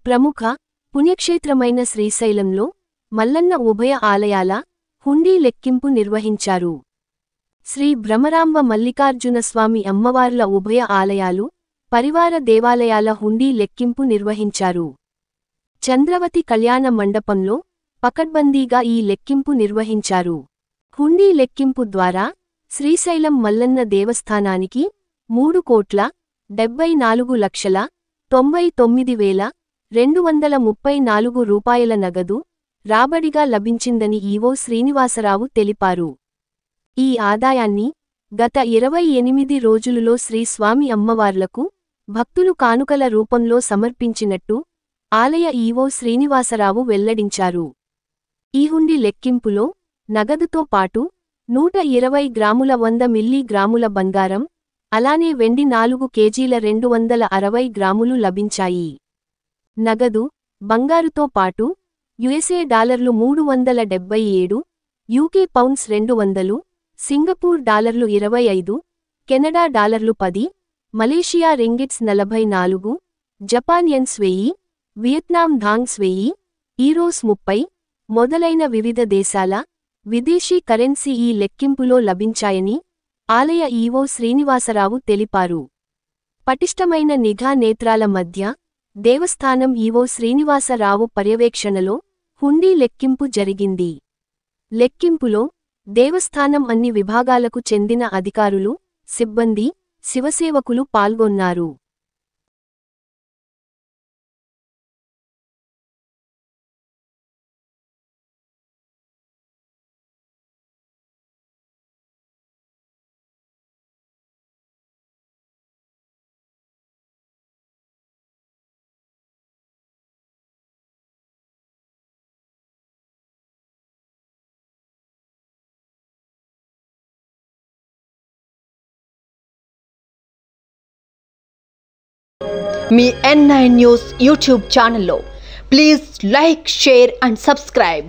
ప్రముఖ పుణ్యక్షేత్రమైన శ్రీశైలంలో మల్లన్న ఉభయ ఆలయాల హుండీ లెక్కింపు నిర్వహించారు. శ్రీ భ్రమరాంబ మల్లికార్జున స్వామి అమ్మవార్ల ఉభయ ఆలయాలు, పరివార దేవాలయాల హుండీ లెక్కింపు నిర్వహించారు. చంద్రవతి కళ్యాణ మండపంలో పకడ్బందీగా ఈ లెక్కింపు నిర్వహించారు. హుండీ లెక్కింపు ద్వారా శ్రీశైలం మల్లన్న దేవస్థానానికి 3,74,99,234 రూపాయల నగదు రాబడిగా లభించిందని ఈవో శ్రీనివాసరావు తెలిపారు. ఈ ఆదాయాన్ని గత 28 రోజులులో శ్రీ స్వామి అమ్మవార్లకు భక్తులు కానుకల రూపంలో సమర్పించినట్టు ఆలయ ఈవో శ్రీనివాసరావు వెల్లడించారు. ఈ హుండీ లెక్కింపులో నగదుతో పాటు 120 గ్రాముల 100 మిల్లీ గ్రాముల బంగారం, అలానే వెండి 4 కేజీల 260 గ్రాములు లభించాయి. నగదు, బంగారుతో పాటు యుఎస్ఏ డాలర్లు 377, యూకే పౌండ్స్ 200, సింగపూర్ డాలర్లు 25, కెనడా డాలర్లు 10, Malaysia ringgits 44, Japan yens 1000, Vietnam dongs 1000, euros 30 మొదలైన వివిధ దేశాల విదేశీ కరెన్సీ ఈ లెక్కింపులో లభించాయని ఆలయ ఈవో శ్రీనివాసరావు తెలిపారు. పటిష్టమైన నిఘా నేత్రాల మధ్య దేవస్థానం ఈవో శ్రీనివాసరావు పర్యవేక్షణలో హుండీ లెక్కింపు జరిగింది. లెక్కింపులో దేవస్థానం అన్ని విభాగాలకు చెందిన అధికారులు, సిబ్బంది, శివసేవకులు పాల్గొన్నారు. మీ N9 న్యూస్ యూట్యూబ్ ఛానల్లో please like, share and subscribe.